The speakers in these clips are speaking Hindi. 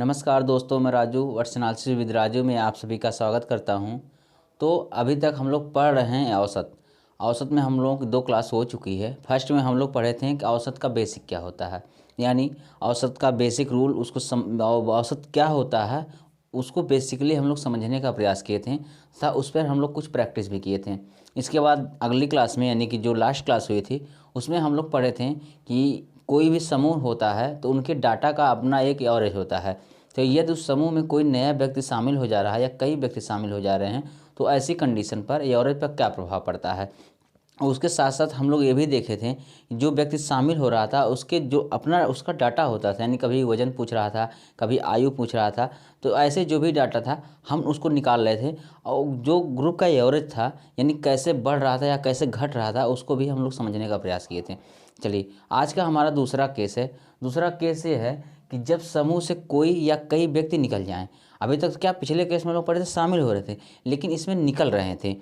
नमस्कार दोस्तों, मैं राजू वर्ष विद राजू में आप सभी का स्वागत करता हूं। तो अभी तक हम लोग पढ़ रहे हैं औसत। औसत में हम लोगों की 2 क्लास हो चुकी है। फर्स्ट में हम लोग पढ़े थे कि औसत का बेसिक क्या होता है, यानी औसत का बेसिक रूल औसत क्या होता है उसको बेसिकली हम लोग समझने का प्रयास किए थे तथा उस पर हम लोग कुछ प्रैक्टिस भी किए थे। इसके बाद अगली क्लास में यानी कि जो लास्ट क्लास हुई थी उसमें हम लोग पढ़े थे कि कोई भी समूह होता है तो उनके डाटा का अपना एक एवरेज होता है। तो यदि उस समूह में कोई नया व्यक्ति शामिल हो जा रहा है या कई व्यक्ति शामिल हो जा रहे हैं तो ऐसी कंडीशन पर एवरेज पर क्या प्रभाव पड़ता है। और उसके साथ साथ हम लोग ये भी देखे थे कि जो व्यक्ति शामिल हो रहा था उसके जो अपना उसका डाटा होता था, यानी कभी वजन पूछ रहा था, कभी आयु पूछ रहा था, तो ऐसे जो भी डाटा था हम उसको निकाल रहे थे। और जो ग्रुप का एवरेज था यानी कैसे बढ़ रहा था या कैसे घट रहा था उसको भी हम लोग समझने का प्रयास किए थे। चलिए, आज का हमारा दूसरा केस है। दूसरा केस ये है कि जब समूह से कोई या कई व्यक्ति निकल जाएं। अभी तक क्या पिछले केस में लोग पढ़े थे शामिल हो रहे थे, लेकिन इसमें निकल रहे थे।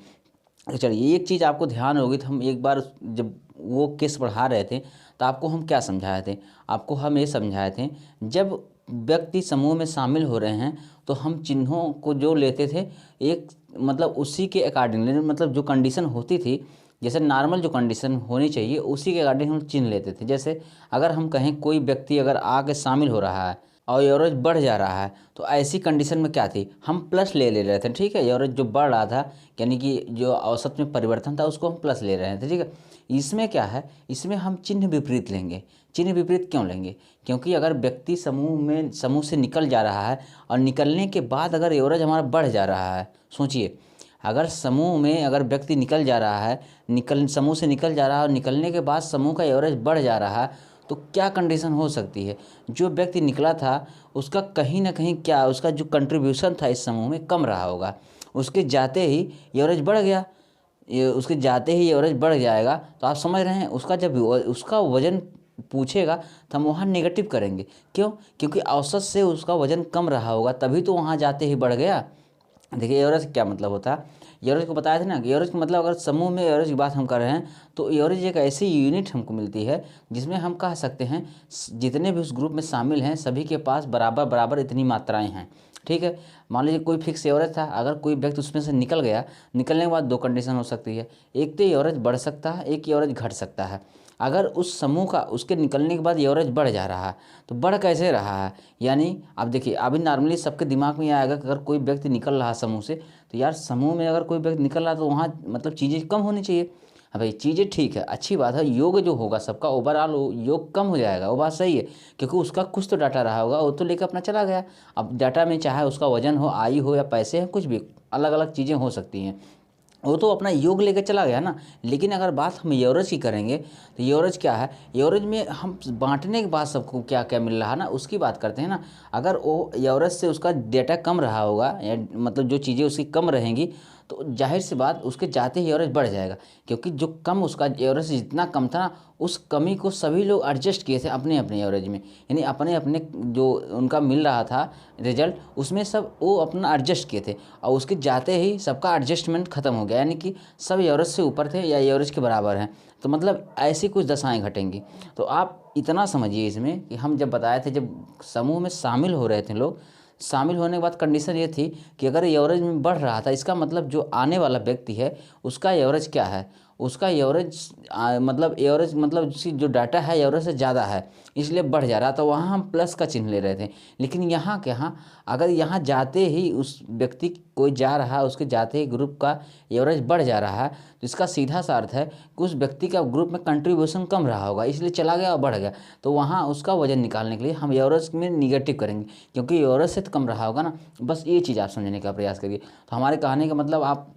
तो चलिए, एक चीज़ आपको ध्यान होगी तो हम एक बार जब वो केस पढ़ा रहे थे तो आपको हम क्या समझाए थे। आपको हम ये समझाए थे जब व्यक्ति समूह में शामिल हो रहे हैं तो हम चिन्हों को जो लेते थे एक मतलब उसी के अकॉर्डिंग, मतलब जो कंडीशन होती थी, जैसे नॉर्मल जो कंडीशन होनी चाहिए उसी के अकॉर्डिंग हम चिन्ह लेते थे। जैसे अगर हम कहें कोई व्यक्ति अगर आके शामिल हो रहा है और एवरेज बढ़ जा रहा है तो ऐसी कंडीशन में क्या थी, हम प्लस ले रहे थे। ठीक है, एवरेज जो बढ़ रहा था यानी कि जो औसत में परिवर्तन था उसको हम प्लस ले रहे थे। ठीक है, इसमें क्या है, इसमें हम चिन्ह विपरीत लेंगे। चिन्ह विपरीत क्यों लेंगे? क्योंकि अगर व्यक्ति समूह से निकल जा रहा है और निकलने के बाद अगर एवरेज हमारा बढ़ जा रहा है, सोचिए, अगर समूह में अगर व्यक्ति निकल जा रहा है, समूह से निकल जा रहा है और निकलने के बाद समूह का एवरेज बढ़ जा रहा है तो क्या कंडीशन हो सकती है। जो व्यक्ति निकला था उसका कहीं ना कहीं क्या उसका जो कंट्रीब्यूशन था इस समूह में कम रहा होगा। उसके जाते ही एवरेज बढ़ गया, ये उसके जाते ही एवरेज बढ़ जाएगा तो आप समझ रहे हैं उसका जब उसका वजन पूछेगा तो हम वहाँ नेगेटिव करेंगे। क्यों? क्योंकि औसत से उसका वजन कम रहा होगा तभी तो वहाँ जाते ही बढ़ गया। देखिए, एवरेज क्या मतलब होता है, एवरेज को बताया था ना कि एवरेज का मतलब अगर समूह में एवरेज की बात हम कर रहे हैं तो एवरेज एक ऐसी यूनिट हमको मिलती है जिसमें हम कह सकते हैं जितने भी उस ग्रुप में शामिल हैं सभी के पास बराबर बराबर इतनी मात्राएं हैं। ठीक है, मान लीजिए कोई फिक्स एवरेज था, अगर कोई व्यक्ति उसमें से निकल गया, निकलने के बाद 2 कंडीशन हो सकती है। एक तो एवरेज बढ़ सकता है, एक एवरेज घट सकता है। अगर उस समूह का उसके निकलने के बाद एवरेज बढ़ जा रहा है तो बढ़ कैसे रहा है, यानी अब देखिए, अभी नॉर्मली सबके दिमाग में आएगा कि अगर कोई व्यक्ति निकल रहा है समूह से तो यार समूह में अगर कोई व्यक्ति निकल रहा है तो वहाँ मतलब चीज़ें कम होनी चाहिए। हाँ भाई, चीज़ें ठीक है, अच्छी बात है, योग जो होगा सबका ओवरऑल योग कम हो जाएगा, वो बात सही है, क्योंकि उसका कुछ तो डाटा रहा होगा, वो तो लेकर अपना चला गया। अब डाटा में चाहे उसका वजन हो, आयु हो या पैसे हैं, कुछ भी अलग अलग चीज़ें हो सकती हैं, वो तो अपना योग लेकर चला गया ना। लेकिन अगर बात हम एवरेज की करेंगे तो एवरेज क्या है, एवरेज में हम बांटने के बाद सबको क्या क्या मिल रहा है ना उसकी बात करते हैं ना। अगर वो एवरेज से उसका डेटा कम रहा होगा या मतलब जो चीज़ें उसकी कम रहेंगी तो जाहिर सी बात उसके जाते ही एवरेज बढ़ जाएगा, क्योंकि जो कम उसका एवरेज जितना कम था ना उस कमी को सभी लोग एडजस्ट किए थे अपने अपने एवरेज में, यानी अपने अपने जो उनका मिल रहा था रिजल्ट उसमें सब वो अपना एडजस्ट किए थे और उसके जाते ही सबका एडजस्टमेंट खत्म हो गया, यानी कि सब एवरेज से ऊपर थे या एवरेज के बराबर हैं। तो मतलब ऐसी कुछ दशाएं घटेंगी। तो आप इतना समझिए इसमें कि हम जब बताए थे जब समूह में शामिल हो रहे थे लोग, शामिल होने के बाद कंडीशन ये थी कि अगर एवरेज में बढ़ रहा था इसका मतलब जो आने वाला व्यक्ति है उसका एवरेज क्या है, उसका एवरेज मतलब उसकी जो डाटा है एवरेज से ज़्यादा है इसलिए बढ़ जा रहा था, वहाँ हम प्लस का चिन्ह ले रहे थे। लेकिन यहाँ क्या, हाँ, अगर यहाँ जाते ही उस व्यक्ति कोई जा रहा है उसके जाते ही ग्रुप का एवरेज बढ़ जा रहा है तो इसका सीधा सा अर्थ है कि उस व्यक्ति का ग्रुप में कंट्रीब्यूशन कम रहा होगा इसलिए चला गया और बढ़ गया। तो वहाँ उसका वजन निकालने के लिए हम एवरेज में निगेटिव करेंगे, क्योंकि एवरेज से तो कम रहा होगा ना। बस ये चीज़ आप समझने का प्रयास करिए। तो हमारे कहने का मतलब आप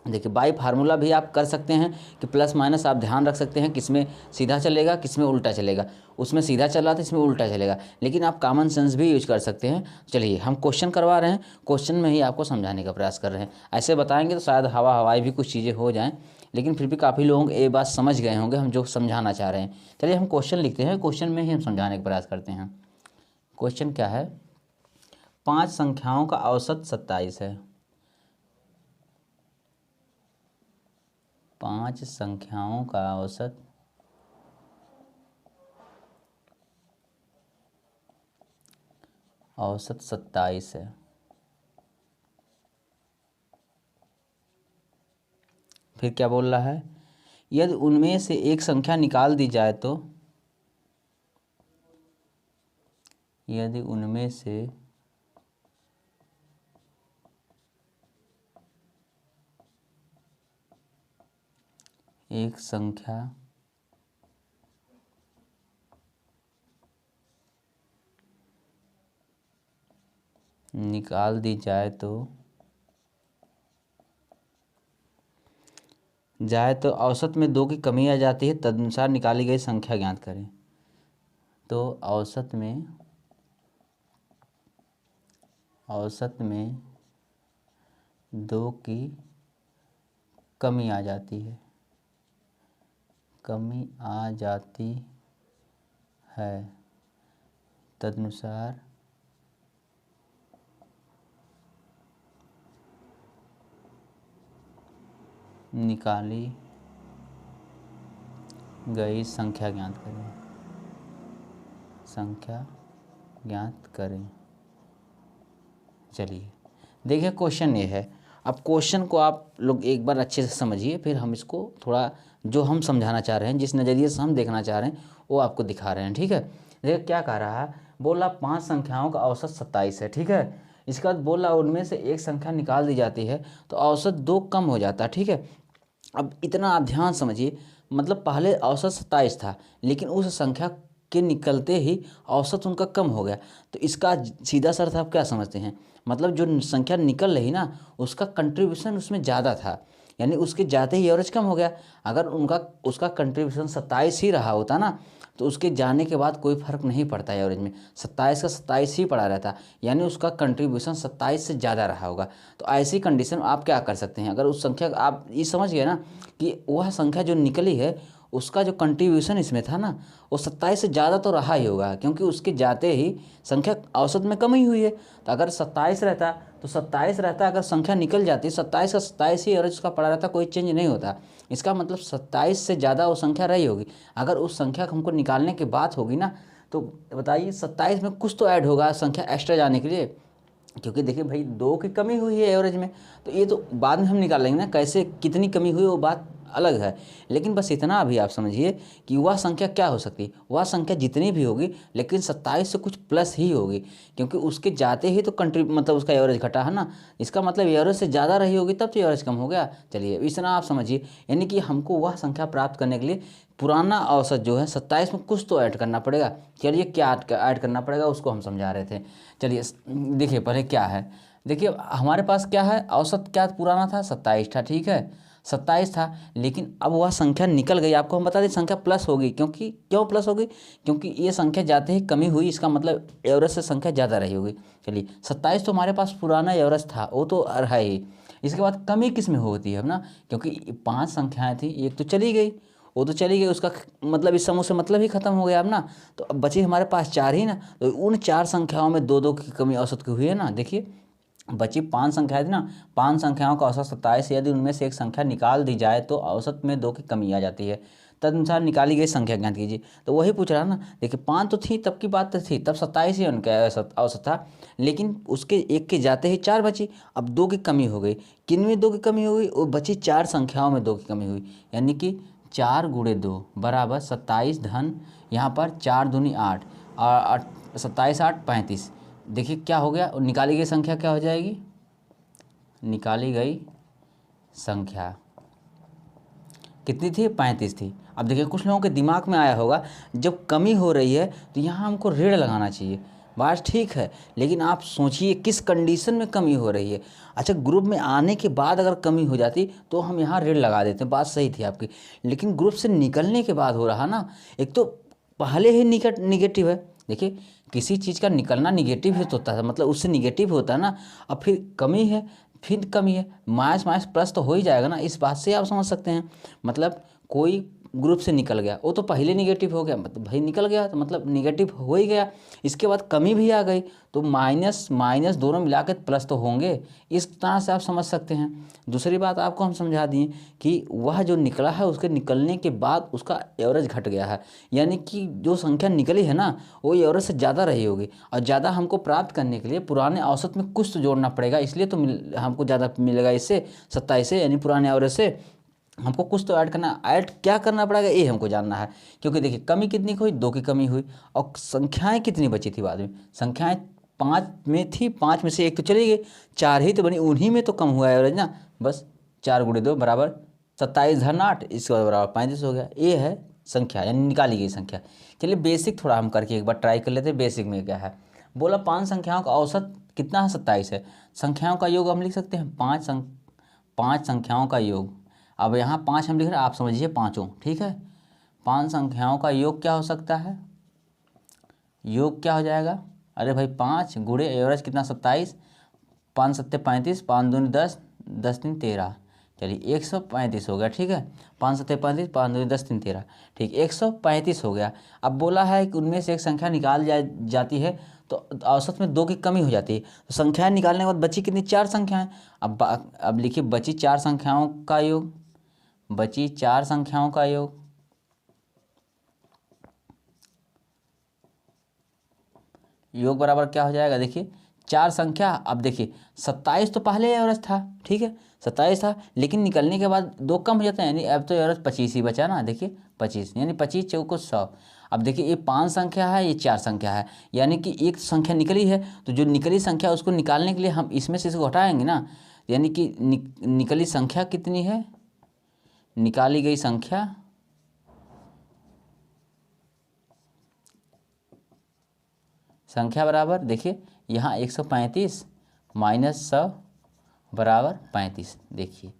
देखिए, बाई फार्मूला भी आप कर सकते हैं कि प्लस माइनस आप ध्यान रख सकते हैं किसमें सीधा चलेगा किसमें उल्टा चलेगा। उसमें सीधा चल रहा था इसमें उल्टा चलेगा, लेकिन आप कॉमन सेंस भी यूज कर सकते हैं। चलिए, हम क्वेश्चन करवा रहे हैं, क्वेश्चन में ही आपको समझाने का प्रयास कर रहे हैं। ऐसे बताएंगे तो शायद हवाई भी कुछ चीज़ें हो जाएँ, लेकिन फिर भी काफ़ी लोग ये बात समझ गए होंगे हम जो समझाना चाह रहे हैं। चलिए, हम क्वेश्चन लिखते हैं, क्वेश्चन में ही हम समझाने का प्रयास करते हैं। क्वेश्चन क्या है, 5 संख्याओं का औसत 27 है। 5 संख्याओं का औसत औसत 27 है। फिर क्या बोल रहा है, यदि उनमें से एक संख्या निकाल दी जाए तो, यदि उनमें से एक संख्या निकाल दी जाए तो औसत में 2 की कमी आ जाती है, तदनुसार निकाली गई संख्या ज्ञात करें। तो औसत में 2 की कमी आ जाती है, तदनुसार निकाली गई संख्या ज्ञात करें। चलिए देखिए, क्वेश्चन ये है। अब क्वेश्चन को आप लोग एक बार अच्छे से समझिए, फिर हम इसको थोड़ा जो हम समझाना चाह रहे हैं, जिस नज़रिए से हम देखना चाह रहे हैं, वो आपको दिखा रहे हैं। ठीक है, देखिए क्या कह रहा है, बोला 5 संख्याओं का औसत 27 है। ठीक है, इसके बाद बोला उनमें से एक संख्या निकाल दी जाती है तो औसत 2 कम हो जाता है। ठीक है, अब इतना आप ध्यान समझिए, मतलब पहले औसत 27 था, लेकिन उस संख्या के निकलते ही औसत उनका कम हो गया। तो इसका सीधा सा अर्थ आप क्या समझते हैं, मतलब जो संख्या निकल रही ना, उसका कंट्रीब्यूशन उसमें ज़्यादा था, यानी उसके जाते ही एवरेज कम हो गया। अगर उसका कंट्रीब्यूशन 27 ही रहा होता ना, तो उसके जाने के बाद कोई फ़र्क नहीं पड़ता एवरेज में, 27 का 27 ही पड़ा रहता, यानी उसका कंट्रीब्यूशन 27 से ज़्यादा रहा होगा। तो ऐसी कंडीशन में आप क्या कर सकते हैं, अगर उस संख्या आप ये समझ गए ना कि वह संख्या जो निकली है उसका जो कंट्रीब्यूशन इसमें था ना, वो 27 से ज़्यादा तो रहा ही होगा, क्योंकि उसके जाते ही संख्या औसत में कम ही हुई है। तो अगर 27 रहता तो 27 रहता, अगर संख्या निकल जाती 27 का 27 ही एवरेज उसका पड़ा रहता, कोई चेंज नहीं होता। इसका मतलब 27 से ज़्यादा वो संख्या रही होगी। अगर उस संख्या को हमको निकालने की बात होगी ना, तो बताइए 27 में कुछ तो ऐड होगा संख्या एक्स्ट्रा जाने के लिए, क्योंकि देखिए भाई 2 की कमी हुई है एवरेज में, तो ये तो बाद में हम निकाल लेंगे ना, कैसे कितनी कमी हुई वो बात अलग है। लेकिन बस इतना अभी आप समझिए कि वह संख्या क्या हो सकती है, वह संख्या जितनी भी होगी लेकिन 27 से कुछ प्लस ही होगी, क्योंकि उसके जाते ही तो मतलब उसका एवरेज घटा है ना। इसका मतलब एवरेज से ज़्यादा रही होगी तब तो एवरेज कम हो गया। चलिए इतना आप समझिए, यानी कि हमको वह संख्या प्राप्त करने के लिए पुराना औसत जो है 27 में कुछ तो ऐड करना पड़ेगा। चलिए क्या ऐड करना पड़ेगा उसको हम समझा रहे थे। चलिए देखिए पहले क्या है, देखिए हमारे पास क्या है, औसत क्या पुराना था 27 था। ठीक है, 27 था, लेकिन अब वह संख्या निकल गई। आपको हम बता दें संख्या प्लस होगी, क्यों प्लस होगी, क्योंकि ये संख्या जाते ही कमी हुई, इसका मतलब एवरेज से संख्या ज़्यादा रही होगी। चलिए 27 तो हमारे पास पुराना एवरेज था, वो तो रहा ही। इसके बाद कमी किस में होती है अब ना, क्योंकि 5 संख्याएँ थी, एक तो चली गई, वो तो चली गई, उसका मतलब इस समूह से मतलब ही खत्म हो गया अब ना। तो अब बची हमारे पास 4 ही ना, तो उन 4 संख्याओं में 2-2 की कमी औसत की हुई है ना। देखिए बची 5 संख्याएं थी ना, 5 संख्याओं का औसत 27, यदि उनमें से एक संख्या निकाल दी जाए तो औसत में 2 की कमी आ जाती है, तदनुसार निकाली गई संख्या ज्ञात कीजिए। तो वही पूछ रहा ना, देखिए 5 तो थी, तब की बात तो थी, तब 27 ही उनका औसत था, लेकिन उसके एक के जाते ही 4 बची। अब 2 की कमी हो गई, किन में 2 की कमी हो गई, वो बची 4 संख्याओं में 2 की कमी हुई, यानी कि 4 गुणे 2 बराबर 27 धन यहाँ पर 4 दूनी 8 और 27 8 35। देखिए क्या हो गया, निकाली गई संख्या क्या हो जाएगी, निकाली गई संख्या कितनी थी, 35 थी। अब देखिए कुछ लोगों के दिमाग में आया होगा, जब कमी हो रही है तो यहाँ हमको ऋण लगाना चाहिए, बात ठीक है, लेकिन आप सोचिए किस कंडीशन में कमी हो रही है। अच्छा, ग्रुप में आने के बाद अगर कमी हो जाती तो हम यहाँ ऋण लगा देते, बात सही थी आपकी, लेकिन ग्रुप से निकलने के बाद हो रहा ना, एक तो पहले ही निगेटिव है। देखिए किसी चीज़ का निकलना निगेटिव ही तो होता है, मतलब उससे निगेटिव होता है ना। अब फिर कमी है, फिर कमी है, माइनस माइनस प्लस तो हो ही जाएगा ना, इस बात से आप समझ सकते हैं। मतलब कोई ग्रुप से निकल गया, वो तो पहले निगेटिव हो गया, मतलब भाई निकल गया तो मतलब निगेटिव हो ही गया। इसके बाद कमी भी आ गई, तो माइनस माइनस दोनों मिला के प्लस तो होंगे। इस तरह से आप समझ सकते हैं। दूसरी बात आपको हम समझा दिए कि वह जो निकला है उसके निकलने के बाद उसका एवरेज घट गया है, यानी कि जो संख्या निकली है ना वो एवरेज से ज़्यादा रही होगी, और ज़्यादा हमको प्राप्त करने के लिए पुराने औसत में कुछ तो जोड़ना पड़ेगा, इसलिए तो हमको ज़्यादा मिलेगा इससे 27 से, यानी पुराने एवरेज से हमको कुछ तो ऐड करना, ऐड क्या करना पड़ेगा ये हमको जानना है। क्योंकि देखिए कमी कितनी हुई, 2 की कमी हुई, और संख्याएं कितनी बची थी बाद में, संख्याएं 5 में थी, 5 में से 1 तो चली गई, 4 ही तो बनी, उन्हीं में तो कम हुआ एवरेज ना। बस 4 × 2 बराबर 27 धन 8, इसके बाद बराबर 35 हो गया। ये है संख्या, यानी निकाली गई संख्या। चलिए बेसिक थोड़ा हम करके एक बार ट्राई कर लेते हैं, बेसिक में क्या है। बोला 5 संख्याओं का औसत कितना है, 27 है। संख्याओं का योग हम लिख सकते हैं 5 संख्याओं का योग। अब यहाँ 5 हम लिख रहे हैं, आप समझिए पाँचों, ठीक है। 5 संख्याओं का योग क्या हो सकता है, योग क्या हो जाएगा, अरे भाई 5 गुणे एवरेज कितना 27, 5 7 35, 5 दूनी 10, 10 3 13, चलिए 135 हो गया, ठीक है। 5 7 35, 5 दूनी 10 3 13, ठीक 135 हो गया। अब बोला है कि उनमें से एक संख्या निकाल जाती है तो औसत में 2 की कमी हो जाती है, तो संख्याएं निकालने के बाद बची कितनी, 4 संख्याएं। अब लिखिए बची 4 संख्याओं का योग, बची 4 संख्याओं का योग, योग बराबर क्या हो जाएगा, देखिए 4 संख्या। अब देखिए 27 तो पहले एवरेज था, ठीक है 27 था, लेकिन निकलने के बाद 2 कम हो जाते हैं, यानी अब तो एवरेज 25 ही बचा ना, देखिए 25, यानी 25 चौको 100। अब देखिए ये 5 संख्या है, ये 4 संख्या है, यानी कि एक संख्या निकली है, तो जो निकली संख्या उसको निकालने के लिए हम इसमें से इसको हटाएंगे ना, यानी कि निकली संख्या कितनी है, निकाली गई संख्या बराबर, देखिए यहाँ 135 माइनस 100 बराबर 35, देखिए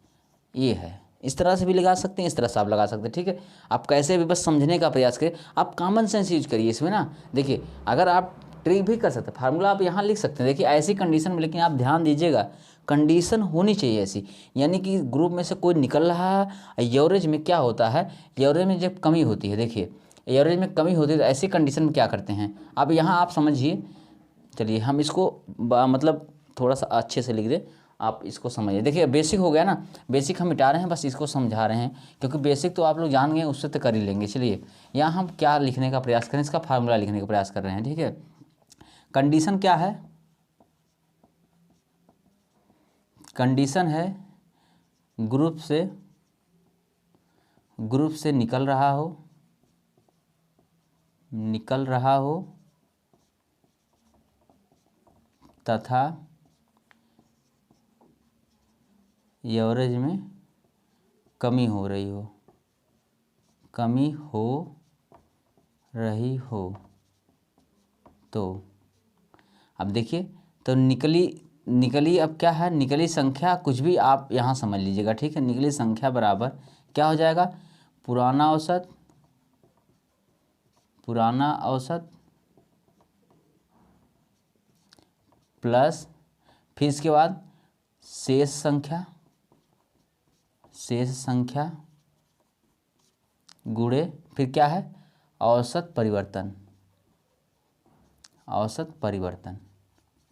ये है। इस तरह से भी लगा सकते हैं, इस तरह से आप लगा सकते हैं, ठीक है। आप कैसे भी बस समझने का प्रयास करें, आप कॉमन सेंस यूज करिए इसमें ना। देखिए अगर आप ट्रिक भी कर सकते हैं, फार्मूला आप यहाँ लिख सकते हैं, देखिए ऐसी कंडीशन में, लेकिन आप ध्यान दीजिएगा कंडीशन होनी चाहिए ऐसी, यानी कि ग्रुप में से कोई निकल रहा है, एवरेज में क्या होता है, एवरेज में जब कमी होती है, देखिए एवरेज में कमी होती है तो ऐसी कंडीशन में क्या करते हैं, अब यहाँ आप समझिए। चलिए हम इसको मतलब थोड़ा सा अच्छे से लिख दें, आप इसको समझिए। देखिए बेसिक हो गया ना, बेसिक हम मिटा रहे हैं, बस इसको समझा रहे हैं, क्योंकि बेसिक तो आप लोग जान गए, उससे तो कर ही लेंगे। चलिए यहाँ हम क्या लिखने का प्रयास करें, इसका फार्मूला लिखने का प्रयास कर रहे हैं, ठीक है। कंडीशन क्या है, कंडीशन है ग्रुप से निकल रहा हो तथा एवरेज में कमी हो रही हो, तो अब देखिए तो निकली अब क्या है, निकली संख्या कुछ भी आप यहाँ समझ लीजिएगा, ठीक है। निकली संख्या बराबर क्या हो जाएगा, पुराना औसत प्लस, फिर इसके बाद शेष संख्या गुणे, फिर क्या है, औसत परिवर्तन।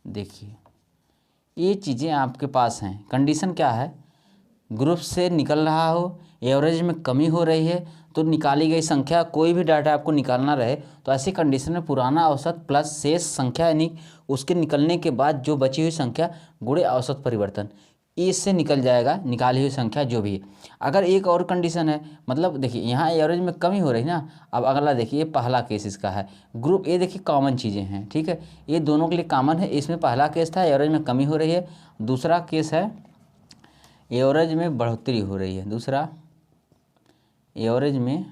देखिए ये चीज़ें आपके पास हैं। कंडीशन क्या है, ग्रुप से निकल रहा हो, एवरेज में कमी हो रही है, तो निकाली गई संख्या, कोई भी डाटा आपको निकालना रहे तो ऐसी कंडीशन में पुराना औसत प्लस शेष संख्या, यानी उसके निकलने के बाद जो बची हुई संख्या गुणे औसत परिवर्तन, इससे निकल जाएगा निकाली हुई संख्या जो भी है। अगर एक और कंडीशन है, मतलब देखिए यहाँ एवरेज में कमी हो रही ना, अब अगला देखिए पहला केस इसका है, ग्रुप ए, देखिए कॉमन चीज़ें हैं, ठीक है, ये दोनों के लिए कॉमन है। इसमें पहला केस था एवरेज में कमी हो रही है, दूसरा केस है एवरेज में बढ़ोतरी हो रही है, दूसरा एवरेज में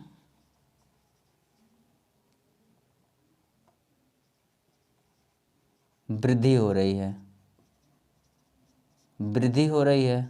वृद्धि हो रही है,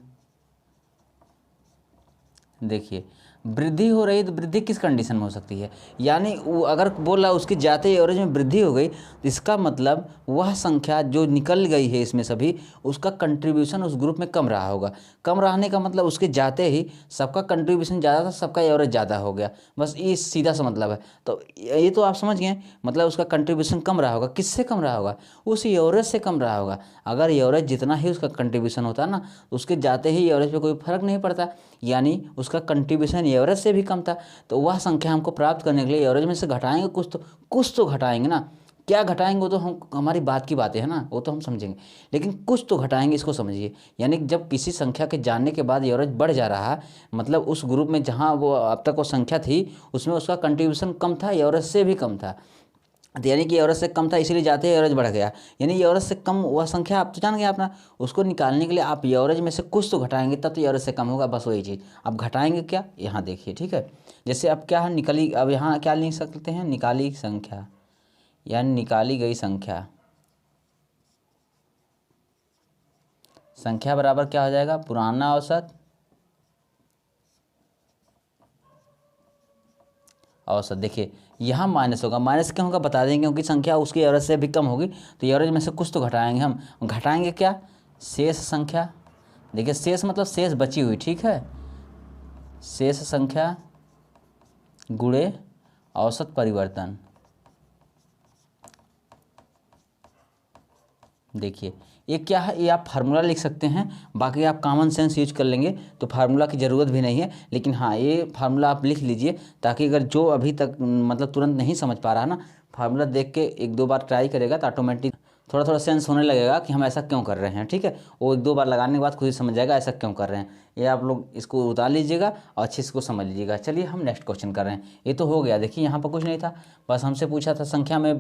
देखिए वृद्धि हो रही है तो वृद्धि किस कंडीशन में हो सकती है, यानी वो अगर बोल रहा है उसकी जाते एवरेज में वृद्धि हो गई तो इसका मतलब वह संख्या जो निकल गई है इसमें सभी, उसका कंट्रीब्यूशन उस ग्रुप में कम रहा होगा। कम रहने का मतलब उसके जाते ही सबका कंट्रीब्यूशन ज़्यादा था, सबका एवरेज ज़्यादा हो गया, बस ये सीधा सा मतलब है। तो ये तो आप समझ गए, मतलब उसका कंट्रीब्यूशन कम रहा होगा। किससे कम रहा होगा? उस एवरेज से कम रहा होगा। अगर एवरेज जितना ही उसका कंट्रीब्यूशन होता है ना, उसके जाते ही एवरेज पे कोई फर्क नहीं पड़ता, यानी उसका कंट्रीब्यूशन एवरेज से भी कम था। तो वह संख्या हमको प्राप्त करने के लिए एवरेज में से घटाएंगे, कुछ तो घटाएंगे ना। क्या घटाएंगे वो तो हम हमारी बात की बातें है ना, वो तो हम समझेंगे, लेकिन कुछ तो घटाएंगे, इसको समझिए। यानी जब किसी संख्या के जानने के बाद एवरेज बढ़ जा रहा है, मतलब उस ग्रुप में जहाँ वो अब तक वो संख्या थी उसमें उसका कंट्रीब्यूशन कम था, एवरेज से भी कम था, तो यानी कि एवरेज से कम था, इसीलिए जाते ही एवरेज बढ़ गया। यानी एवरेज से कम वह संख्या आप तो जान गए अपना, उसको निकालने के लिए आप एवरेज में से कुछ तो घटाएंगे, तब तो एवरेज से कम होगा, बस वही चीज़। अब घटाएंगे क्या, यहाँ देखिए, ठीक है। जैसे अब क्या है, निकली, अब यहाँ क्या लिख सकते हैं, निकाली संख्या, यानी निकाली गई संख्या, संख्या बराबर क्या हो जाएगा, पुराना औसत औसत। देखिए यहाँ माइनस होगा, माइनस क्यों होगा बता देंगे, क्योंकि संख्या उसकी एवरेज से भी कम होगी, तो एवरेज में से कुछ तो घटाएंगे हम। घटाएंगे क्या, शेष संख्या। देखिए शेष मतलब शेष बची हुई, ठीक है, शेष संख्या गुणे औसत परिवर्तन। देखिए ये क्या है, ये आप फार्मूला लिख सकते हैं, बाकी आप कॉमन सेंस यूज कर लेंगे तो फार्मूला की ज़रूरत भी नहीं है, लेकिन हाँ ये फार्मूला आप लिख लीजिए, ताकि अगर जो अभी तक मतलब तुरंत नहीं समझ पा रहा ना, फार्मूला देख के एक दो बार ट्राई करेगा तो ऑटोमेटिक थोड़ा थोड़ा सेंस होने लगेगा कि हम ऐसा क्यों कर रहे हैं, ठीक है। वो एक दो बार लगाने के बाद खुद ही समझ जाएगा ऐसा क्यों कर रहे हैं। ये आप लोग इसको उतार लीजिएगा और अच्छे से इसको समझ लीजिएगा। चलिए हम नेक्स्ट क्वेश्चन कर रहे हैं। ये तो हो गया, देखिए यहाँ पर कुछ नहीं था, बस हमसे पूछा था संख्या में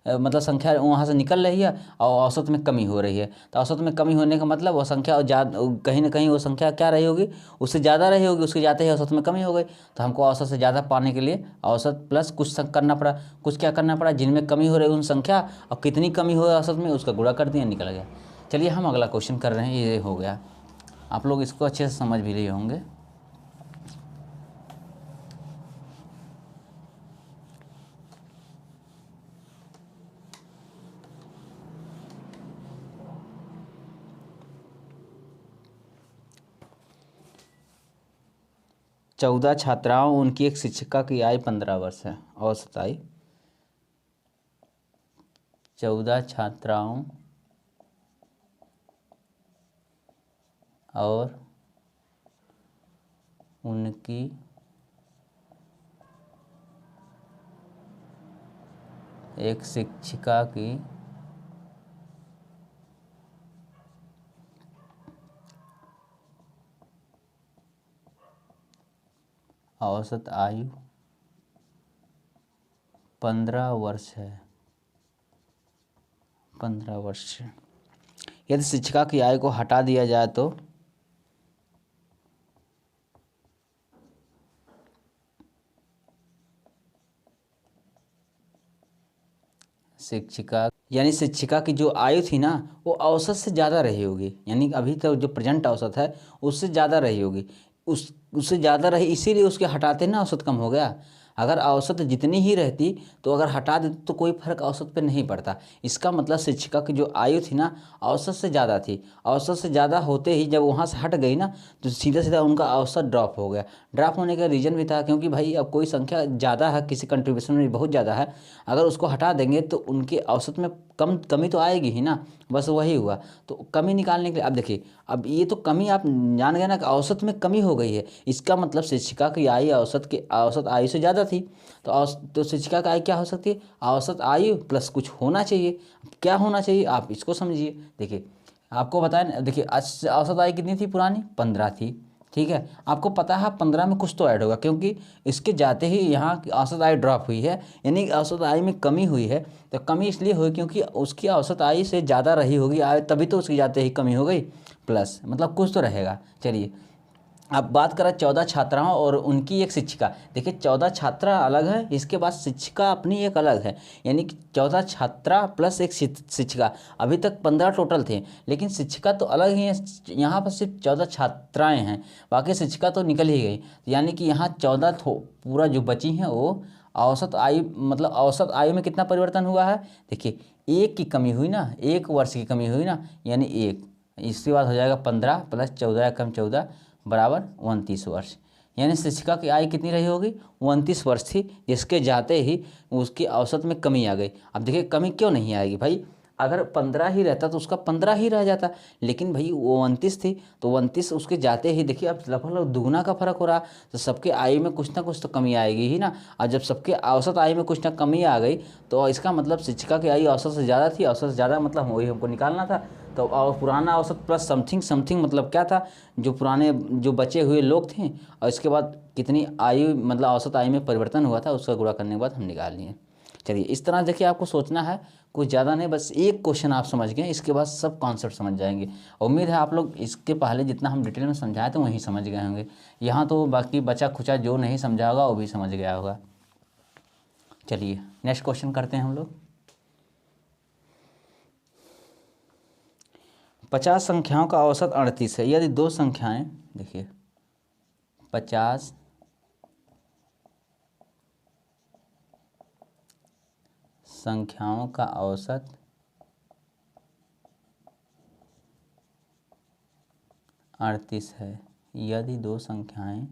मतलब संख्या वहाँ से निकल रही है और औसत में कमी हो रही है। तो औसत में कमी होने का मतलब वह संख्या कहीं ना कहीं वो संख्या क्या रही होगी, उससे ज़्यादा रही होगी, उसके जाते ही औसत में कमी हो गई। तो हमको औसत से ज़्यादा पाने के लिए औसत प्लस कुछ करना पड़ा, कुछ क्या करना पड़ा, जिनमें कमी हो रही उन संख्या और कितनी कमी हो औसत में उसका गुणा कर दिया, निकल गया। चलिए हम अगला क्वेश्चन कर रहे हैं, ये हो गया, आप लोग इसको अच्छे से समझ भी लिए होंगे। चौदह छात्राओं, उनकी एक शिक्षिका की आयु 15 वर्ष है, औसत आयु। 14 छात्राओं और उनकी एक शिक्षिका की औसत आयु 15 वर्ष है, 15 वर्ष। यदि शिक्षिका की आयु को हटा दिया जाए तो शिक्षिका, यानी शिक्षिका की जो आयु थी ना वो औसत से ज़्यादा रही होगी, यानी अभी तक जो प्रेजेंट औसत है उससे ज़्यादा रही होगी, उससे ज़्यादा रही, इसीलिए उसके हटाते ना औसत कम हो गया। अगर औसत जितनी ही रहती तो अगर हटा देते तो कोई फर्क औसत पे नहीं पड़ता। इसका मतलब शिक्षिका की जो आयु थी ना औसत से ज़्यादा थी, औसत से ज़्यादा होते ही जब वहाँ से हट गई ना तो सीधा सीधा उनका औसत ड्रॉप हो गया। ड्रॉप होने का रीज़न भी था क्योंकि भाई अब कोई संख्या ज़्यादा है, किसी कंट्रीब्यूशन में बहुत ज़्यादा है, अगर उसको हटा देंगे तो उनके औसत में कमी तो आएगी ही ना, बस वही हुआ। तो कमी निकालने के लिए अब देखिए, अब ये तो कमी आप जान गए ना कि औसत में कमी हो गई है, इसका मतलब शिक्षिका की आयु औसत आयु से ज़्यादा थी। तो शिक्षिका की आयु क्या हो सकती है, औसत आयु प्लस कुछ होना चाहिए। क्या होना चाहिए आप इसको समझिए। देखिए आपको बताया, देखिए औसत आयु कितनी थी पुरानी, 15 थी, ठीक है। आपको पता है 15 में कुछ तो ऐड होगा, क्योंकि इसके जाते ही यहाँ की औसत आयु ड्रॉप हुई है, यानी औसत आयु में कमी हुई है। तो कमी इसलिए हुई क्योंकि उसकी औसत आयु से ज़्यादा रही होगी आयु, तभी तो उसके जाते ही कमी हो गई, प्लस मतलब कुछ तो रहेगा। चलिए अब बात करें 14 छात्राओं और उनकी एक शिक्षिका। देखिए 14 छात्रा अलग है, इसके बाद शिक्षिका अपनी एक अलग है, यानी कि 14 छात्रा प्लस एक शिक्षिका। अभी तक 15 टोटल थे, लेकिन शिक्षिका तो अलग ही है। यहाँ पर सिर्फ 14 छात्राएं हैं, बाकी शिक्षिका तो निकल ही गई। यानी कि यहाँ 14 पूरा जो बची हैं वो औसत आयु, मतलब औसत आयु में कितना परिवर्तन हुआ है। देखिए 1 की कमी हुई ना, 1 वर्ष की कमी हुई ना, यानी 1, इसके बाद हो जाएगा 15 प्लस 14 कम 14 बराबर 29 वर्ष। यानी शिक्षिका की आयु कितनी रही होगी, 29 वर्ष थी, जिसके जाते ही उसकी औसत में कमी आ गई। अब देखिए कमी क्यों नहीं आएगी भाई, अगर 15 ही रहता तो उसका 15 ही रह जाता, लेकिन भाई वो 29 थी, तो 29 उसके जाते ही देखिए अब लगभग दुगुना का फर्क हो रहा। तो सबके आयु में कुछ ना कुछ तो कमी आएगी ही ना। और जब सबके औसत आयु में कुछ ना कमी आ गई, तो इसका मतलब शिक्षिका की आयु औसत से ज़्यादा थी, औसत से ज़्यादा मतलब वही हमको निकालना था। तो और पुराना औसत प्लस समथिंग समथिंग मतलब क्या था, जो पुराने जो बचे हुए लोग थे और इसके बाद कितनी आयु मतलब औसत आयु में परिवर्तन हुआ था, उसका गुणा करने के बाद हम निकाल लिए। चलिए इस तरह देखिए आपको सोचना है, कुछ ज़्यादा नहीं, बस एक क्वेश्चन आप समझ गए, इसके बाद सब कॉन्सेप्ट समझ जाएंगे। उम्मीद है आप लोग इसके पहले जितना हम डिटेल में समझाए थे वहीं समझ गए होंगे। यहाँ तो बाकी बचा खुचा जो नहीं समझा होगा वो भी समझ गया होगा। चलिए नेक्स्ट क्वेश्चन करते हैं हम लोग। 50 संख्याओं का औसत 38 है। यदि दो संख्याएं, देखिए 50 संख्याओं का औसत 38 है। यदि दो संख्याएं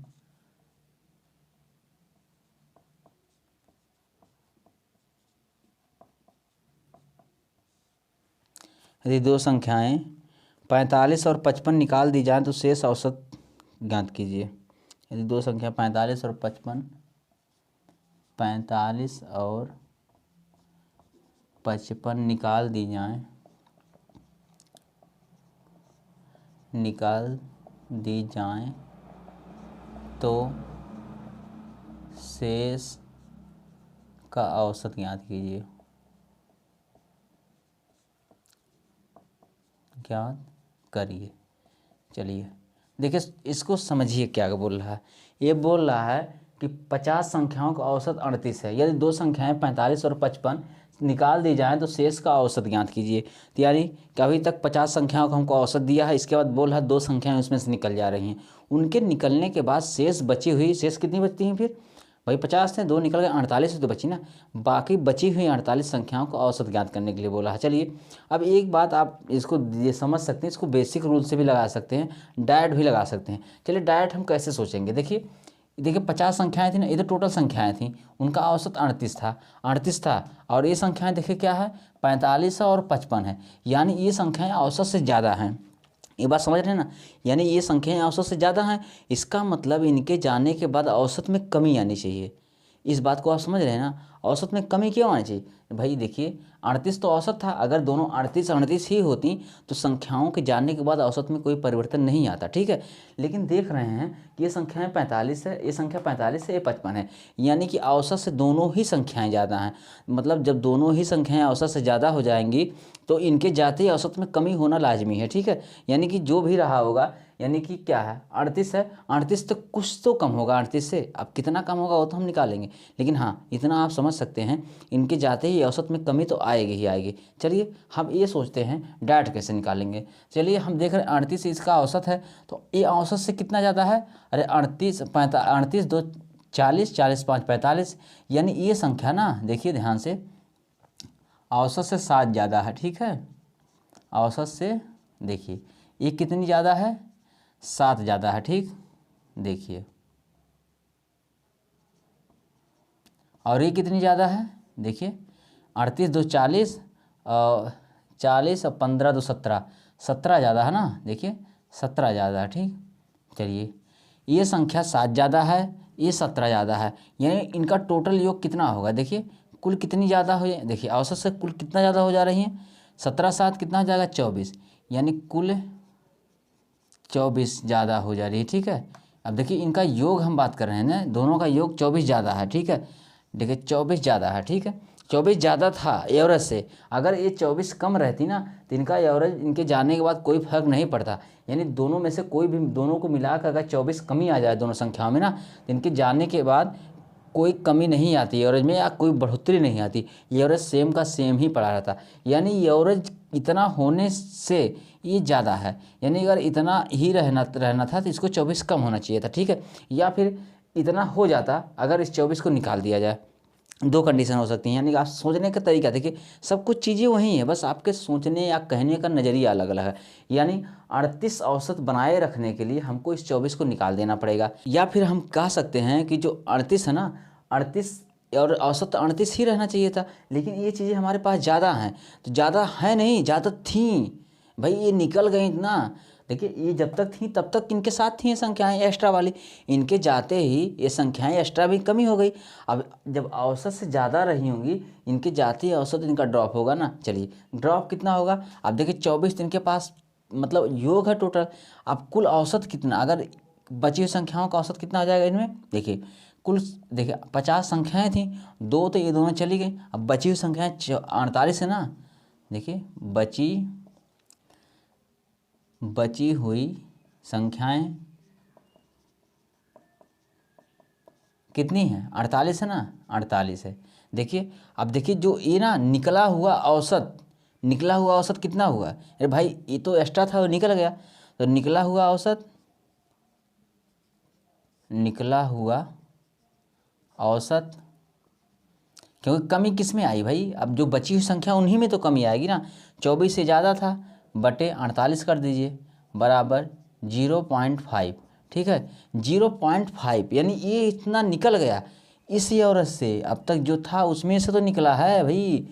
यदि दो संख्याएं 45 और 55 निकाल दी जाए तो शेष औसत ज्ञात कीजिए। यदि दो संख्या 45 और 55, 45 और 55 निकाल दी जाएं तो शेष का औसत ज्ञात कीजिए। ज्ञात करिए। चलिए देखिए इसको समझिए क्या बोल रहा है। ये बोल रहा है कि 50 संख्याओं का औसत 38 है। यदि दो संख्याएं 45 और 55 निकाल दी जाएं तो शेष का औसत ज्ञात कीजिए। तो यानी कि अभी तक 50 संख्याओं का हमको औसत दिया है, इसके बाद बोल रहा है दो संख्याएं उसमें से निकल जा रही हैं, उनके निकलने के बाद शेष बची हुई, शेष कितनी बचती हैं फिर भाई 50 थे, 2 निकल गए, 48 तो बची ना। बाकी बची हुई 48 संख्याओं को औसत ज्ञात करने के लिए बोला है। चलिए अब एक बात आप इसको ये समझ सकते हैं, इसको बेसिक रूल से भी लगा सकते हैं, डायरेक्ट भी लगा सकते हैं। चलिए डायरेक्ट हम कैसे सोचेंगे, देखिए 50 संख्याएं थी ना, ये तो टोटल संख्याएं थी, उनका औसत 38 था और ये संख्याएं देखिए क्या है 45 और 55 है, यानी ये संख्याएं औसत से ज़्यादा हैं। ये बात समझ रहे हैं ना, यानी ये संख्याएं औसत से ज़्यादा हैं, इसका मतलब इनके जाने के बाद औसत में कमी आनी चाहिए। इस बात को आप समझ रहे हैं ना, औसत में कमी क्यों आनी चाहिए भाई। देखिए 38 तो औसत था, अगर दोनों 38 ही होती तो संख्याओं के जानने के बाद औसत में कोई परिवर्तन नहीं आता, ठीक है। लेकिन देख रहे हैं कि ये संख्याएं 45 है, ये संख्या 45 है, ये 55 है, यानी कि औसत से दोनों ही संख्याएं ज़्यादा हैं। मतलब जब दोनों ही संख्याएं औसत से ज़्यादा हो जाएंगी तो इनके जाते ही औसत में कमी होना लाजमी है, ठीक है। यानी कि जो भी रहा होगा, यानी कि क्या है 38 है, 38 तो कुछ तो कम होगा 38 से, अब कितना कम होगा वो तो हम निकालेंगे, लेकिन हाँ इतना आप समझ सकते हैं इनके जाते ही औसत में कमी तो आएगी ही आएगी। चलिए हम ये सोचते हैं डायरेक्ट कैसे निकालेंगे। चलिए हम देख रहे हैं 38 इसका औसत है, तो ये औसत से कितना ज़्यादा है, अरे 38 2 40, 40 5 45, यानी ये संख्या ना देखिए ध्यान से औसत से 7 ज़्यादा है, ठीक है। औसत से देखिए ये कितनी ज़्यादा है, 7 ज़्यादा है, ठीक। देखिए और ये कितनी ज़्यादा है, देखिए 38 2 40, 40 और 15 2 17, 17 ज़्यादा है ना, देखिए 17 ज़्यादा है, ठीक। चलिए ये संख्या 7 ज़्यादा है, ये 17 ज़्यादा है, यानी इनका टोटल योग कितना होगा, देखिए कुल कितनी ज़्यादा हो, देखिए औसत से कुल कितना ज़्यादा हो जा रही है, 17 7 कितना हो जाएगा 24, यानी कुल 24 ज़्यादा हो जा रही है, ठीक है। अब देखिए इनका योग हम बात कर रहे हैं ना, दोनों का योग 24 ज़्यादा है, ठीक है। देखिए 24 ज़्यादा है, ठीक है। 24 ज़्यादा था एवरेज से। अगर ये 24 कम रहती ना तो इनका एवरेज इनके जाने के बाद कोई फर्क नहीं पड़ता। यानी दोनों में से कोई भी, दोनों को मिलाकर अगर 24 कमी आ जाए दोनों संख्याओं में ना, तो इनके जाने के बाद कोई कमी नहीं आती एवरेज में या कोई बढ़ोतरी नहीं आती। एवरेज सेम का सेम ही पड़ा रहता। यानी एवरेज इतना होने से ये ज़्यादा है, यानी अगर इतना ही रहना था तो इसको 24 कम होना चाहिए था, ठीक है। या फिर इतना हो जाता अगर इस 24 को निकाल दिया जाए। दो कंडीशन हो सकती हैं। यानी कि आप सोचने का तरीका देखिए, सब कुछ चीज़ें वही हैं, बस आपके सोचने या कहने का नज़रिया अलग अलग है। यानी 38 औसत बनाए रखने के लिए हमको इस 24 को निकाल देना पड़ेगा। या फिर हम कह सकते हैं कि जो 38 है ना, 38 और औसत तो 38 ही रहना चाहिए था, लेकिन ये चीज़ें हमारे पास ज़्यादा हैं। तो ज़्यादा है नहीं, ज़्यादा थी भाई, ये निकल गई ना। देखिए ये जब तक थी तब तक इनके साथ थी ये संख्याएं एक्स्ट्रा वाली, इनके जाते ही ये संख्याएं एक्स्ट्रा भी कमी हो गई। अब जब औसत से ज़्यादा रही होंगी, इनके जाते ही औसत इनका ड्रॉप होगा ना। चलिए ड्रॉप कितना होगा, अब देखिए 24 इनके पास मतलब योग है टोटल। अब कुल औसत कितना, अगर बची हुई संख्याओं का औसत कितना आ जाएगा इनमें, देखिए कुल, देखिए 50 संख्याएँ थी, दो तो ये दोनों चली गई। अब बची हुई संख्याएँ 48 है ना। देखिए बची हुई संख्याएं कितनी हैं, 48 है ना, 48 है। देखिए अब देखिए जो ये ना निकला हुआ औसत कितना हुआ। अरे भाई ये तो एक्स्ट्रा था, वो निकल गया। तो निकला हुआ औसत क्योंकि कमी किस में आई भाई, अब जो बची हुई संख्या उन्हीं में तो कमी आएगी ना। 24 से ज़्यादा था बटे 48 कर दीजिए बराबर 0.5, ठीक है। 0.5 यानी ये इतना निकल गया इस एवरेज से, अब तक जो था उसमें से तो निकला है भाई।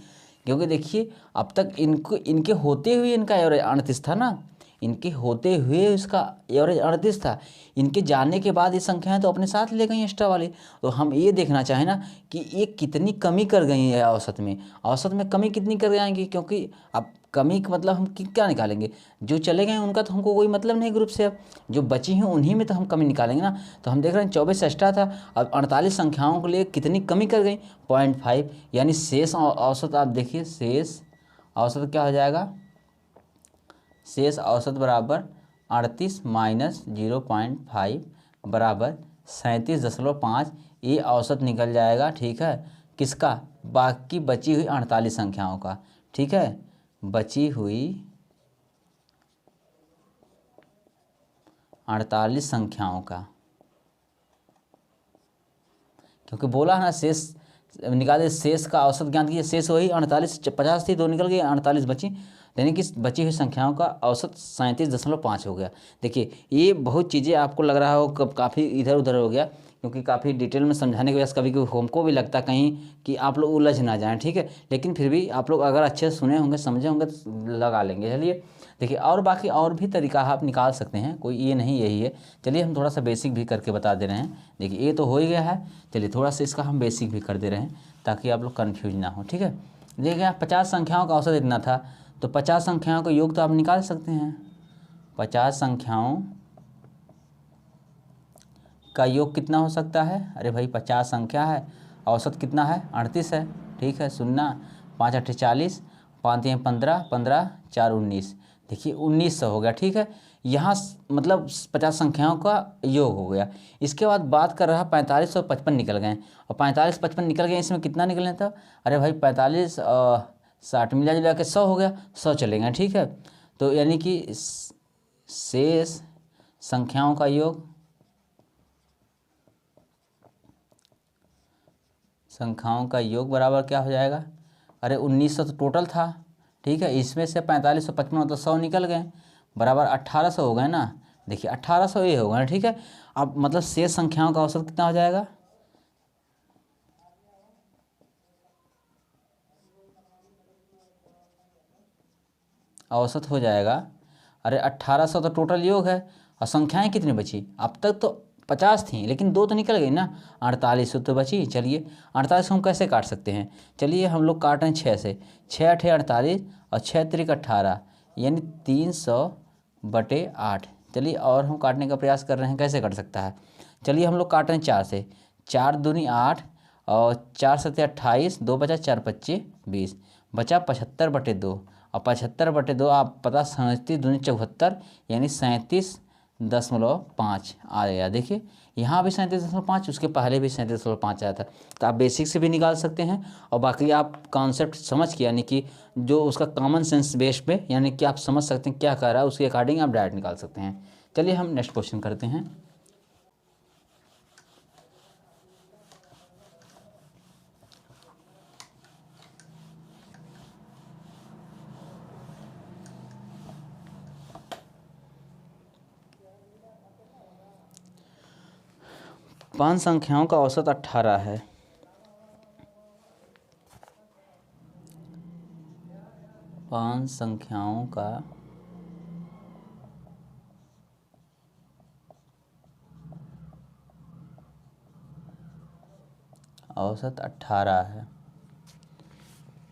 क्योंकि देखिए अब तक इनके होते हुए इनका एवरेज 38 था ना, इनके होते हुए इसका एवरेज 38 था। इनके जाने के बाद ये संख्याएं तो अपने साथ ले गई एक्स्ट्रा वाली। तो हम ये देखना चाहें ना कि ये कितनी कमी कर गई है औसत में कमी कितनी कर जाएंगी। क्योंकि अब कमी का मतलब हम क्या निकालेंगे, जो चले गए उनका तो हमको कोई मतलब नहीं ग्रुप से। अब जो बची हैं उन्हीं में तो हम कमी निकालेंगे ना। तो हम देख रहे हैं 24 एक्स्ट्रा था, अब 48 संख्याओं के लिए कितनी कमी कर गई, 0.5। यानी शेष औसत आप देखिए, शेष औसत क्या हो जाएगा, शेष औसत बराबर 38 माइनस 0.5 बराबर 37.5। ये औसत निकल जाएगा, ठीक है, किसका, बाकी बची हुई 48 संख्याओं का, ठीक है, बची हुई 48 संख्याओं का। क्योंकि बोला है ना शेष निकाले, शेष का औसत ज्ञात कीजिए। शेष वही 48, 50 थी, दो निकल गई, 48 बची, यानी कि बची हुई संख्याओं का औसत 37.5 हो गया। देखिए ये बहुत चीज़ें आपको लग रहा हो कब काफ़ी इधर उधर हो गया, क्योंकि काफ़ी डिटेल में समझाने की वजह से कभी कभी हमको भी लगता कहीं कि आप लोग उलझ ना जाएं, ठीक है। लेकिन फिर भी आप लोग अगर अच्छे से सुने होंगे, समझे होंगे तो लगा लेंगे। चलिए देखिए, और बाकी और भी तरीका आप निकाल सकते हैं, कोई ये नहीं यही है। चलिए हम थोड़ा सा बेसिक भी करके बता दे रहे हैं। देखिए ये तो हो ही गया है, चलिए थोड़ा सा इसका हम बेसिक भी कर दे रहे हैं ताकि आप लोग कन्फ्यूज ना हो, ठीक है। देखिए 50 संख्याओं का औसत इतना था, तो 50 संख्याओं का योग तो आप निकाल सकते हैं। 50 संख्याओं का योग कितना हो सकता है, अरे भाई 50 संख्या है, औसत कितना है, 38 है, ठीक है। शून्य 5 8 40, 5 3 15, 15 4 19, देखिए 1900 हो गया, ठीक है। यहाँ मतलब 50 संख्याओं का योग हो गया। इसके बाद बात कर रहा 45 और 55 निकल गए, और 45 55 निकल गए, इसमें कितना निकलने था, अरे भाई 45 60 मिला जुला के 100 हो गया, 100 चले गए, ठीक है। तो यानी कि शेष संख्याओं का योग, संख्याओं का योग बराबर क्या हो जाएगा, अरे 1900 तो टोटल था, ठीक है। इसमें से 45 और 55 मतलब 100 निकल गए, बराबर 1800 हो गए ना। देखिए 1800 ये हो गए, ठीक है। अब मतलब शेष संख्याओं का औसत कितना हो जाएगा, औसत हो जाएगा, अरे 1800 तो टोटल योग है, और संख्याएं कितनी बची, अब तक तो 50 थी लेकिन दो तो निकल गई ना, 48 तो बची। चलिए 48 को हम कैसे काट सकते हैं, चलिए हम लोग काट रहे हैं 6 से, 6 8 48 और 6 3 18, यानी 300/8। चलिए और हम काटने का प्रयास कर रहे हैं, कैसे कट सकता है, चलिए हम लोग काट रहे हैं 4 से, 4 दूनी 8 और 4×7 = 28, 2 बचा 4×25 = 20, बचा 75/2। और 75/2 आप पता 37×2 = 74, यानी 37.5 आ गया। देखिए यहाँ भी 37.5, उसके पहले भी 37.5 आया था। तो आप बेसिक से भी निकाल सकते हैं, और बाकी आप कॉन्सेप्ट समझ के, यानी कि जो उसका कॉमन सेंस बेस पे, यानी कि आप समझ सकते हैं क्या कह रहा है, उसके अकॉर्डिंग आप डायरेक्ट निकाल सकते हैं। चलिए हम नेक्स्ट क्वेश्चन करते हैं। पांच संख्याओं का औसत 18 है। पांच संख्याओं का औसत 18 है।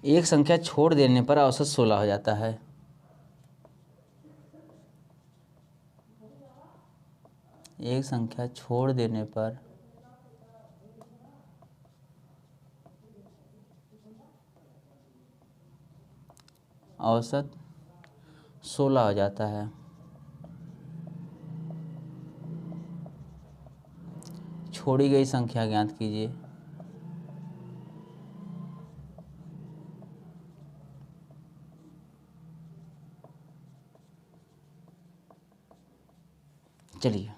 एक संख्या छोड़ देने पर औसत 16 हो जाता है। एक संख्या छोड़ देने पर औसत 16 हो जाता है। छोड़ी गई संख्या ज्ञात कीजिए। चलिए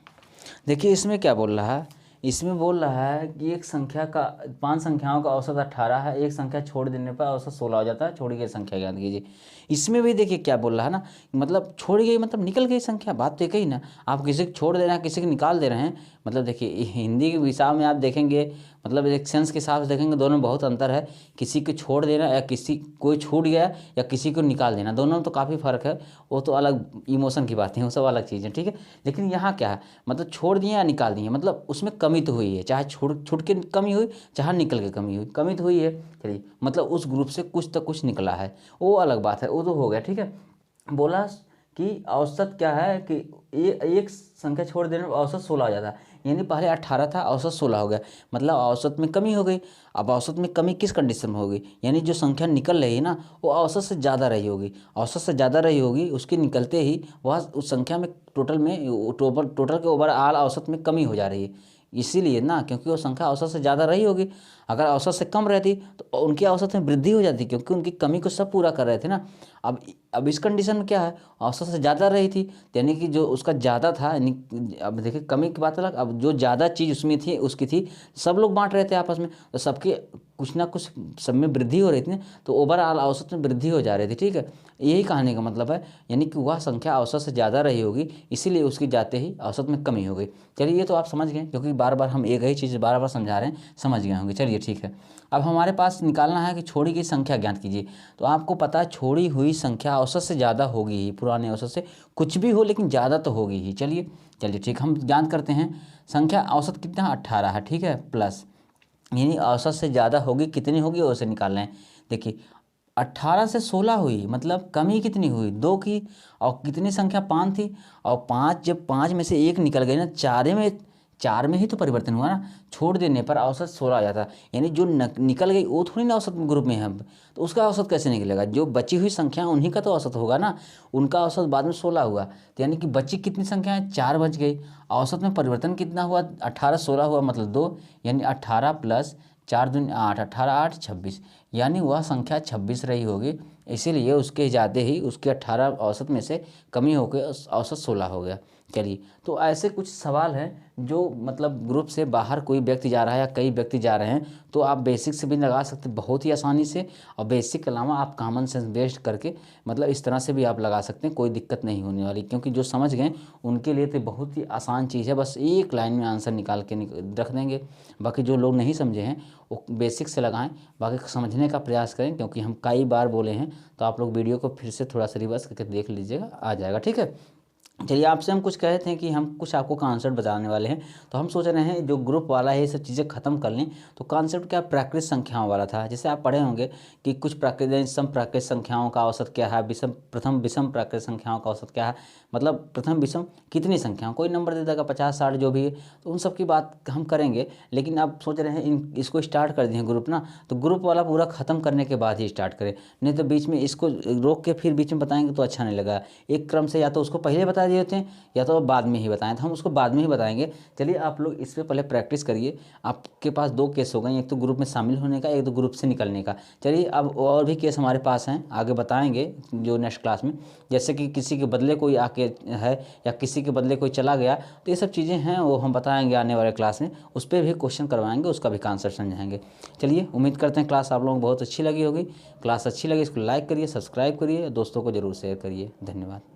देखिए इसमें क्या बोल रहा है। इसमें बोल रहा है कि एक संख्या का, पांच संख्याओं का औसत 18 है, एक संख्या छोड़ देने पर औसत 16 हो जाता है, छोड़ी गई संख्या ज्ञात कीजिए। इसमें भी देखिए क्या बोल रहा है ना, मतलब छोड़ी गई मतलब निकल गई संख्या, बात तो एक ही ना। आप किसी को छोड़ दे रहे हैं, किसी को निकाल दे रहे हैं, मतलब देखिए हिंदी के हिसाब में आप देखेंगे, मतलब एक सेंस के हिसाब से देखेंगे, दोनों में बहुत अंतर है। किसी को छोड़ देना या किसी कोई छूट गया या किसी को निकाल देना, दोनों में तो काफ़ी फ़र्क है। वो तो अलग इमोशन की बात है, वो सब अलग चीज़ है, ठीक है। लेकिन यहाँ क्या है, मतलब छोड़ दिए या निकाल दिए, मतलब उसमें कमी तो हुई है, चाहे छूट छूट के कमी हुई, चाहे निकल के कमी हुई, कमी तो हुई है। चलिए मतलब उस ग्रुप से कुछ तो कुछ निकला है, वो अलग बात है, वो तो हो गया, ठीक है। बोला कि औसत क्या है कि एक संख्या छोड़ देने पर औसत 16 हो जाता है, यानी पहले 18 था, औसत 16 हो गया, मतलब औसत में कमी हो गई। अब औसत में कमी किस कंडीशन में होगी, यानी जो संख्या निकल रही है ना, वो औसत से ज़्यादा रही होगी। औसत से ज़्यादा रही होगी, उसके निकलते ही वह उस संख्या में टोटल के ओवरऑल औसत में कमी हो जा रही है। इसीलिए ना, क्योंकि वो संख्या औसत से ज़्यादा रही होगी। अगर औसत से कम रहती तो उनकी औसत में वृद्धि हो जाती, क्योंकि उनकी कमी को सब पूरा कर रहे थे ना। अब इस कंडीशन में क्या है, औसत से ज़्यादा रही थी, यानी कि जो उसका ज़्यादा था, यानी अब देखिए कमी की बात अलग, अब जो ज़्यादा चीज़ उसमें थी उसकी थी, सब लोग बांट रहे थे आपस में, तो सबके कुछ ना कुछ सब में वृद्धि हो रही थी ना, तो ओवरऑल औसत में वृद्धि हो जा रही थी, ठीक है। यही कहने का मतलब है, यानी कि वह संख्या औसत से ज़्यादा रही होगी, इसीलिए उसकी जाते ही औसत में कमी हो गई। चलिए ये तो आप समझ गए, क्योंकि बार बार हम एक ही चीज़ बार बार समझा रहे हैं, समझ गए होंगे। चलिए ठीक है। अब हमारे पास निकालना है कि छोड़ी गई संख्या ज्ञात कीजिए। तो आपको पता है छोड़ी हुई संख्या औसत से ज़्यादा होगी ही, पुराने औसत से कुछ भी हो लेकिन ज़्यादा तो होगी ही। चलिए चलिए ठीक, हम ज्ञात करते हैं। संख्या औसत कितना 18 है, ठीक है, प्लस यानी औसत से ज़्यादा होगी, कितनी होगी उसे निकालना है। देखिए 18 से 16 हुई, मतलब कमी कितनी हुई, 2 की। और कितनी संख्या 5 थी, और 5 जब 5 में से एक निकल गई ना, चार में ही तो परिवर्तन हुआ ना। छोड़ देने पर औसत 16 आ जाता, यानी जो निकल गई वो थोड़ी ना औसत ग्रुप में है अब, तो उसका औसत कैसे निकलेगा, जो बची हुई संख्या उन्हीं का तो औसत होगा ना। उनका औसत बाद में 16 हुआ, तो यानी कि बची कितनी संख्या है, 4 बच गई। औसत में परिवर्तन कितना हुआ, 18 16 हुआ, मतलब 2, यानी 18 प्लस 4 दूनी 8, 18 8 26, यानी वह संख्या 26 रही होगी। इसीलिए उसके जाते ही उसके 18 औसत में से कमी होकर औसत 16 हो गया। चलिए तो ऐसे कुछ सवाल हैं जो मतलब ग्रुप से बाहर कोई व्यक्ति जा रहा है या कई व्यक्ति जा रहे हैं, तो आप बेसिक से भी लगा सकते हैं बहुत ही आसानी से। और बेसिक के अलावा आप कॉमन सेंस बेस्ड करके मतलब इस तरह से भी आप लगा सकते हैं, कोई दिक्कत नहीं होने वाली, क्योंकि जो समझ गए उनके लिए तो बहुत ही आसान चीज़ है, बस एक लाइन में आंसर निकाल के रख देंगे। बाकी जो लोग नहीं समझे हैं वो बेसिक से लगाएं, बाकी समझने का प्रयास करें, क्योंकि हम कई बार बोले हैं। तो आप लोग वीडियो को फिर से थोड़ा सा रिवर्स करके देख लीजिएगा, आ जाएगा, ठीक है। चलिए, आपसे हम कुछ कहे थे कि हम कुछ आपको कॉन्सेप्ट बताने वाले हैं, तो हम सोच रहे हैं जो ग्रुप वाला है ये सब चीज़ें ख़त्म कर लें। तो कॉन्सेप्ट क्या, प्राकृत संख्याओं वाला था। जैसे आप पढ़े होंगे कि कुछ प्राकृत सम प्राकृत संख्याओं का औसत क्या है, प्रथम विषम प्राकृत संख्याओं का औसत क्या है, मतलब प्रथम विषम कितनी संख्याओं, कोई नंबर दे देगा 50 60 जो भी है, तो उन सब की बात हम करेंगे। लेकिन आप सोच रहे हैं इसको स्टार्ट कर दिए ग्रुप ना, तो ग्रुप वाला पूरा ख़त्म करने के बाद ही स्टार्ट करें, नहीं तो बीच में इसको रोक के फिर बीच में बताएंगे तो अच्छा नहीं लगा। एक क्रम से या तो उसको पहले बता दिए होते हैं या तो बाद में ही बताएं, तो हम उसको बाद में ही बताएंगे। चलिए, आप लोग इस पर पहले प्रैक्टिस करिए। आपके पास दो केस हो गए, एक तो ग्रुप में शामिल होने का, एक तो ग्रुप से निकलने का। चलिए, अब और भी केस हमारे पास हैं, आगे बताएंगे जो नेक्स्ट क्लास में। जैसे कि किसी के बदले कोई आके है या किसी के बदले कोई चला गया, तो ये सब चीज़ें हैं वो हम बताएंगे आने वाले क्लास में, उस पर भी क्वेश्चन करवाएंगे, उसका भी कॉन्सेप्ट समझाएंगे। चलिए, उम्मीद करते हैं क्लास आप लोगों को बहुत अच्छी लगी होगी। क्लास अच्छी लगी इसको लाइक करिए, सब्सक्राइब करिए, दोस्तों को जरूर शेयर करिए। धन्यवाद।